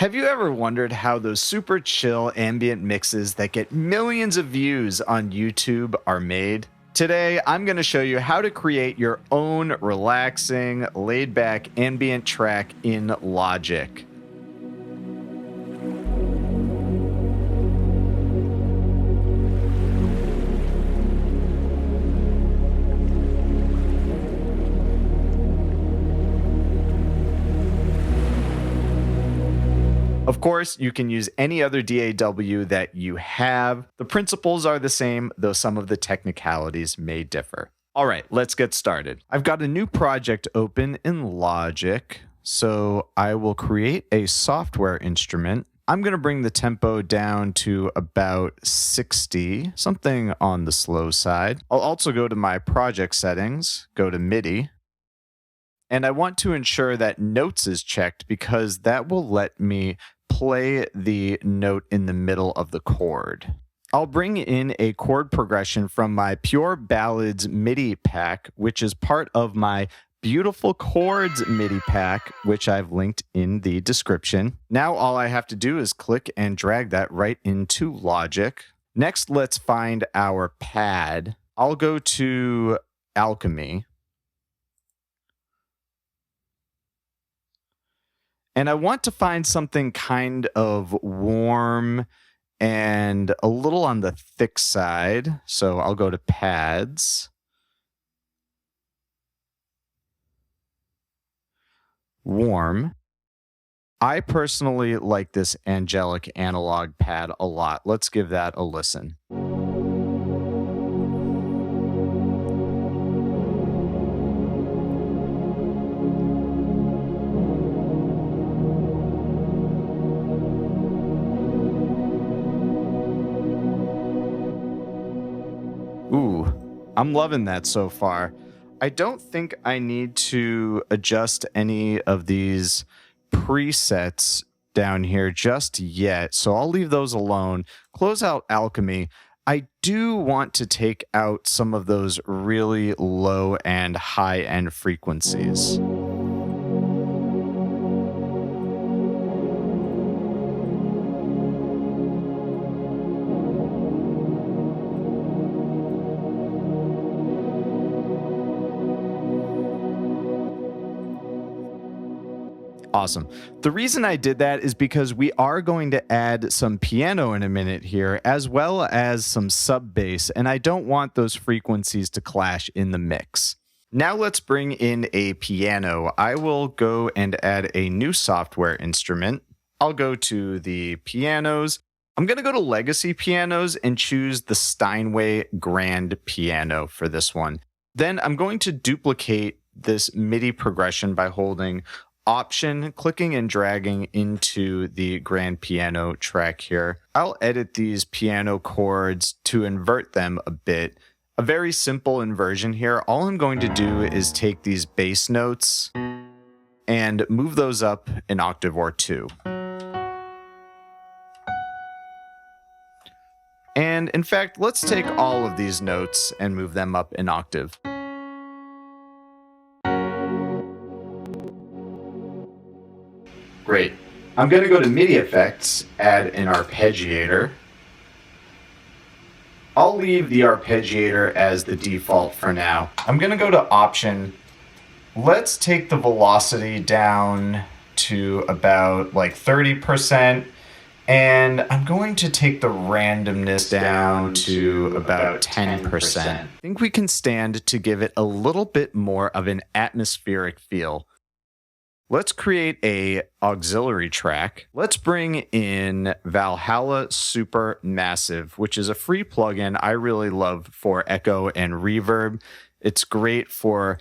Have you ever wondered how those super chill ambient mixes that get millions of views on YouTube are made? Today, I'm going to show you how to create your own relaxing, laid-back ambient track in Logic. Of course, you can use any other DAW that you have. The principles are the same, though some of the technicalities may differ. All right, let's get started. I've got a new project open in Logic, so I will create a software instrument. I'm going to bring the tempo down to about 60, something on the slow side. I'll also go to my project settings, go to MIDI, and I want to ensure that notes is checked because that will let me play the note in the middle of the chord. I'll bring in a chord progression from my Pure Ballads MIDI pack, which is part of my Beautiful Chords MIDI pack, which I've linked in the description. Now all I have to do is click and drag that right into Logic. Next, let's find our pad. I'll go to Alchemy. And I want to find something kind of warm and a little on the thick side. So I'll go to pads. Warm. I personally like this angelic analog pad a lot. Let's give that a listen. Ooh, I'm loving that so far. I don't think I need to adjust any of these presets down here just yet, so I'll leave those alone. Close out Alchemy. I do want to take out some of those really low and high end frequencies. Awesome. The reason I did that is because we are going to add some piano in a minute here, as well as some sub bass, and I don't want those frequencies to clash in the mix. Now let's bring in a piano. I will go and add a new software instrument. I'll go to the pianos. I'm going to go to Legacy Pianos and choose the Steinway Grand Piano for this one. Then I'm going to duplicate this MIDI progression by holding Option, clicking and dragging into the grand piano track here. I'll edit these piano chords to invert them a bit. A very simple inversion here. All I'm going to do is take these bass notes and move those up an octave or two. And in fact, let's take all of these notes and move them up an octave. Great. I'm going to go to MIDI effects, add an arpeggiator. I'll leave the arpeggiator as the default for now. I'm going to go to option. Let's take the velocity down to about like 30%. And I'm going to take the randomness down to about 10%. I think we can stand to give it a little bit more of an atmospheric feel. Let's create a auxiliary track. Let's bring in Valhalla Supermassive, which is a free plugin I really love for echo and reverb. It's great for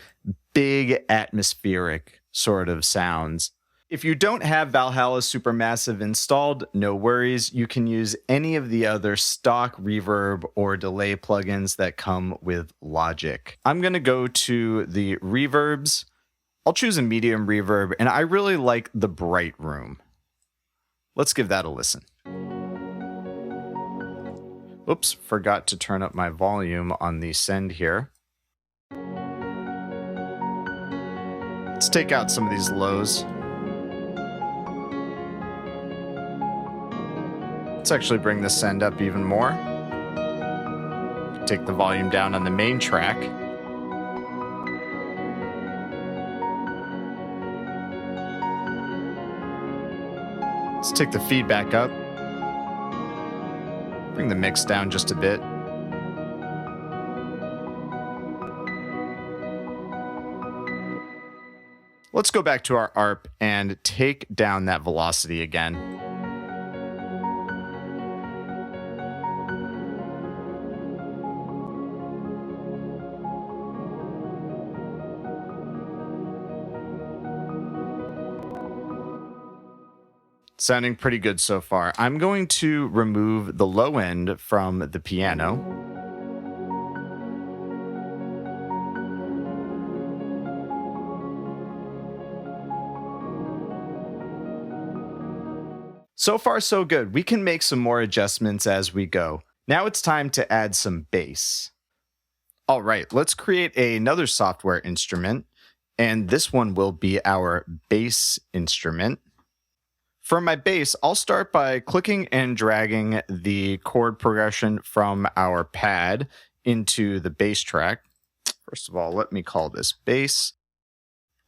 big atmospheric sort of sounds. If you don't have Valhalla Supermassive installed, no worries. You can use any of the other stock reverb or delay plugins that come with Logic. I'm going to go to the reverbs. I'll choose a medium reverb, and I really like the Bright Room. Let's give that a listen. Oops, forgot to turn up my volume on the send here. Let's take out some of these lows. Let's actually bring the send up even more. Take the volume down on the main track. Let's take the feedback up. Bring the mix down just a bit. Let's go back to our ARP and take down that velocity again. Sounding pretty good so far. I'm going to remove the low end from the piano. So far, so good. We can make some more adjustments as we go. Now it's time to add some bass. All right, let's create another software instrument, and this one will be our bass instrument. For my bass, I'll start by clicking and dragging the chord progression from our pad into the bass track. First of all, let me call this bass.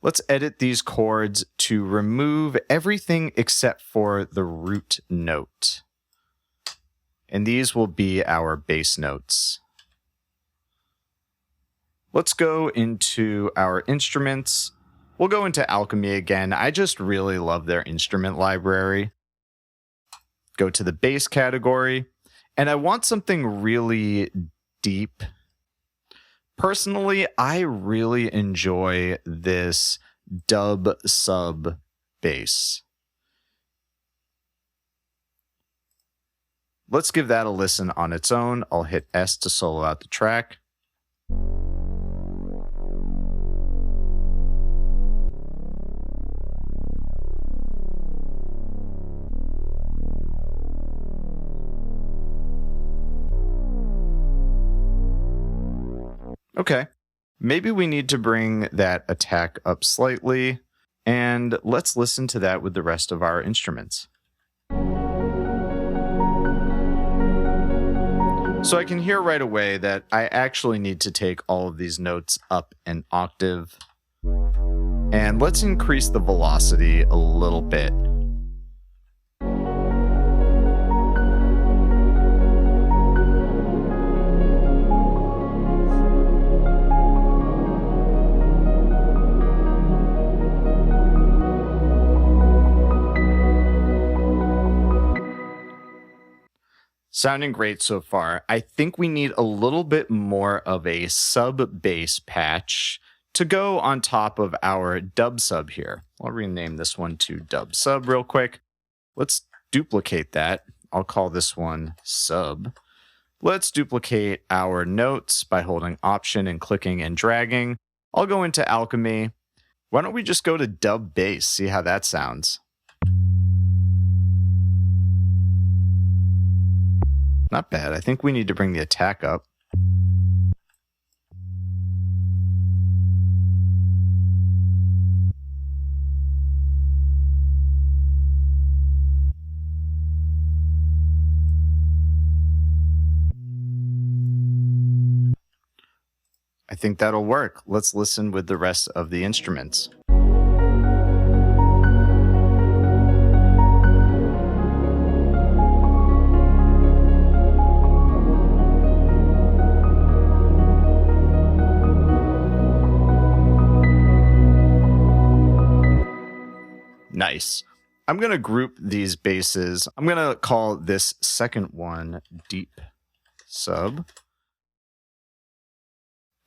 Let's edit these chords to remove everything except for the root note. And these will be our bass notes. Let's go into our instruments. We'll go into Alchemy again. I just really love their instrument library. Go to the bass category, and I want something really deep. Personally, I really enjoy this dub sub bass. Let's give that a listen on its own. I'll hit S to solo out the track. Okay, maybe we need to bring that attack up slightly, and let's listen to that with the rest of our instruments. So I can hear right away that I actually need to take all of these notes up an octave. And let's increase the velocity a little bit. Sounding great so far. I think we need a little bit more of a sub bass patch to go on top of our dub sub here. I'll rename this one to dub sub real quick. Let's duplicate that. I'll call this one sub. Let's duplicate our notes by holding Option and clicking and dragging. I'll go into Alchemy. Why don't we just go to dub bass, see how that sounds. Not bad. I think we need to bring the attack up. I think that'll work. Let's listen with the rest of the instruments. Nice. I'm going to group these basses. I'm going to call this second one deep sub.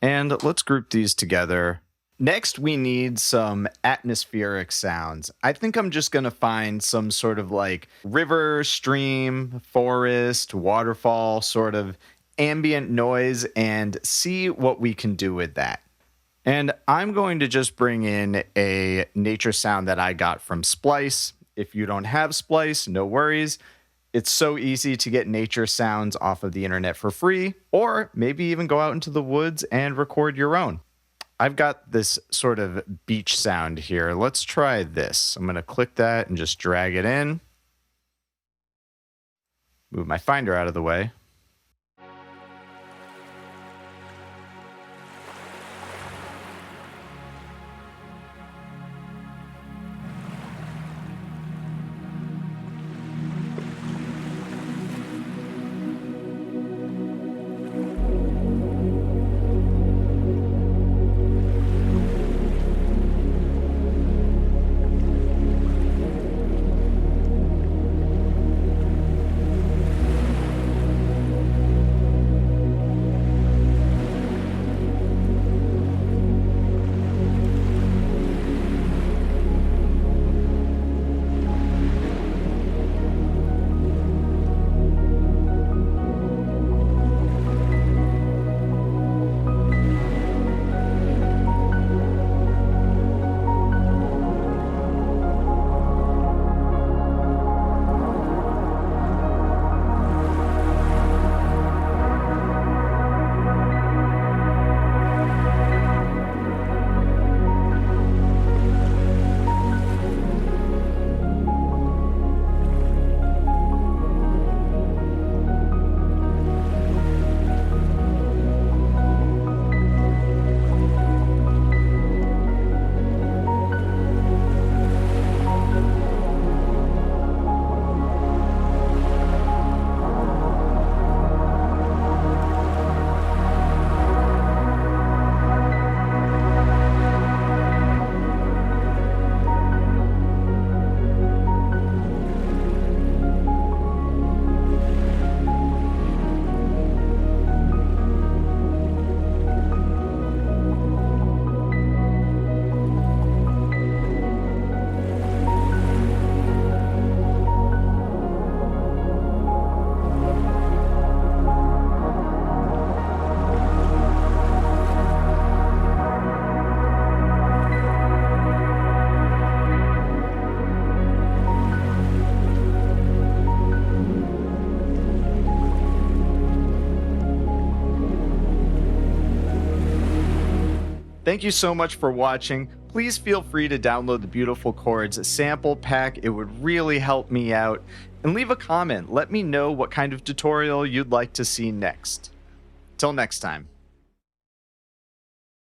And let's group these together. Next, we need some atmospheric sounds. I think I'm just going to find some sort of like river, stream, forest, waterfall sort of ambient noise and see what we can do with that. And I'm going to just bring in a nature sound that I got from Splice. If you don't have Splice, no worries. It's so easy to get nature sounds off of the internet for free, or maybe even go out into the woods and record your own. I've got this sort of beach sound here. Let's try this. I'm going to click that and just drag it in. Move my finder out of the way. Thank you so much for watching. Please feel free to download the Beautiful Chords sample pack. It would really help me out. And leave a comment. Let me know what kind of tutorial you'd like to see next. Till next time.